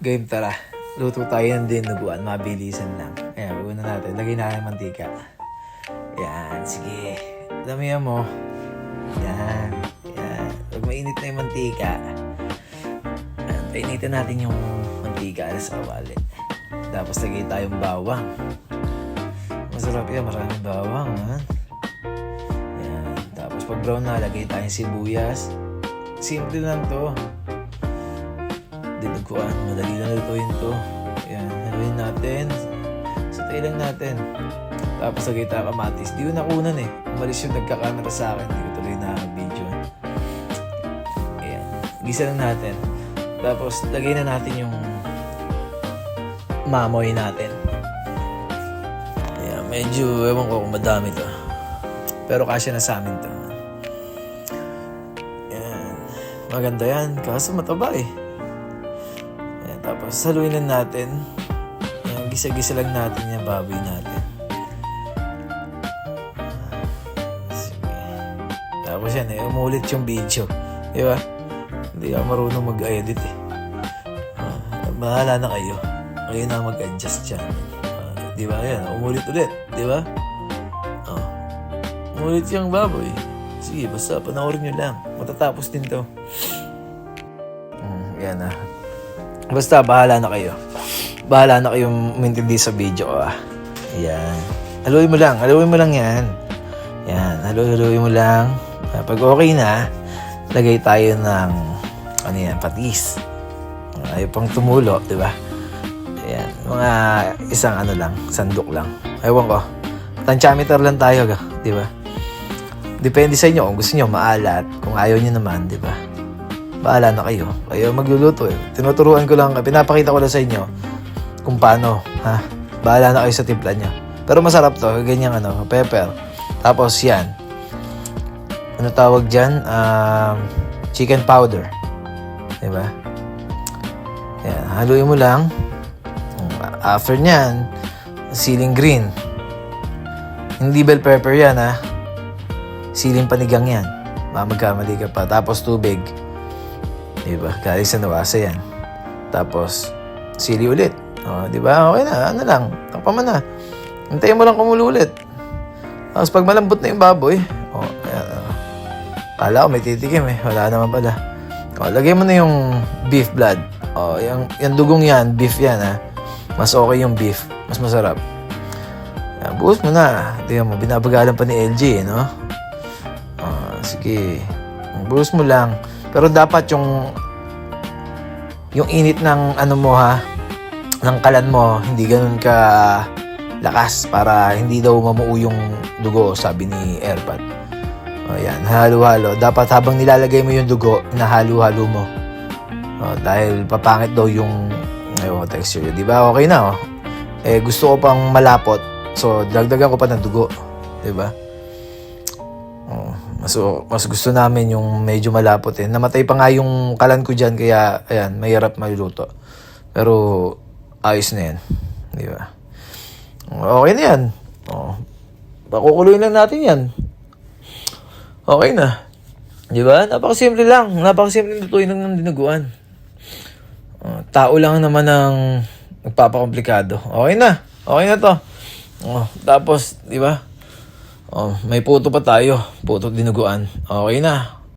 Game, tara. Luto tayo ng dinuguan. Mabilisan lang. Ayan, una natin. Lagay natin mantika. Ayan, sige. Damihan mo. Ayan. Ayan. Pag mainit na yung mantika, ayan, painitin natin yung mantika sa kawali. Tapos lagay tayong bawang. Masarap yan. Maraming bawang. Ha? Ayan. Tapos pag brown na, lagay tayong sibuyas. Simple lang to. Dinuguan. Madali lang lutuin to. Ayan. Haluin natin. Satay lang natin. Tapos lagay tayo kamatis. Di ko nakunan eh. Umalis yung nagkakamera sa akin. Di ko tuloy na video. Ayan. Gisa lang natin. Tapos lagay na natin yung mamoy natin. Ayan. Medyo ewan ko kung madami to. Pero kasya na sa amin to. Ayan. Maganda yan. Kaso mataba eh. Ayan. Tapos haluin lang natin. Ayan. Gisa-gisa lang natin yung baboy natin. Tapos yan eh, umulit yung video. Di ba? Hindi ako marunong mag-edit eh. Bahala na kayo. Kayo na mag-adjust dyan. Di ba? Yan, umulit ulit. Di ba? Umulit yung baboy. Sige, basta panoorin nyo lang. Matatapos din to. Yan ah. Basta, bahala na kayo. Bahala na kayong umintindi sa video ah. Yan. Haluin mo lang. Haluin mo lang yan. Yan. Haluin mo lang. Pag okay na, lagay tayo ng ano yan, patis. Ayaw pang tumulo, di ba? Ayan, mga isang ano lang, sandok lang. Ewan ko. Tantiameter lang tayo, di ba? Depende sa inyo kung gusto niyo maalat, kung ayaw niyo naman, di ba? Bahala na kayo. Kayo magluluto eh. Tinuturuan ko lang, pinapakita ko lang sa inyo kung paano, ha? Bahala na kayo sa timpla niyo. Pero masarap to, ganyan ano, pepper. Tapos yan. Ano tawag dyan? Chicken powder. Diba? Yan. Haluin mo lang. After nyan, siling green. Hindi bell pepper yan, ha? Siling panigang yan. Magkamali ka pa. Tapos tubig. Diba? Galing sa nawasa yan. Tapos, sili ulit. Diba? Okay na. Ano lang. Takpa mo na. Hintayin mo lang kumulo ulit. Tapos pag malambot na yung baboy, ayan. Kala ko may titikim eh. Wala naman pala. Lagay mo na yung beef blood. Yung dugong yan, beef yan ha. Mas okay yung beef. Mas masarap. Yan, buhos mo na. Tingnan mo, binabagalan pa ni LG eh, no? Sige. Buhos mo lang. Pero dapat yung init ng ano mo ha, ng kalan mo, hindi ganun ka lakas para hindi daw mamuo yung dugo, sabi ni Airpad. Ayan, halo-halo. Dapat habang nilalagay mo yung dugo, nahalo-halo mo. Dahil papangit daw yung texture. Di ba? Okay na, oh. Gusto ko pang malapot. So, dagdagan ko pa ng dugo. Di ba? Mas gusto namin yung medyo malapot eh. Namatay pa nga yung kalan ko dyan, kaya, ayan, mahirap maluto. Pero, ayos na yan. Di ba? Okay na yan. Pakukuluin lang natin yan. Okay na. Di ba? Napakasimple lang. Napakasimple lutuin lang ng dinuguan. Tao lang naman ang nagpapakomplikado. Okay na. Okay na to. Tapos, di ba? May puto pa tayo. Puto dinuguan. Okay na.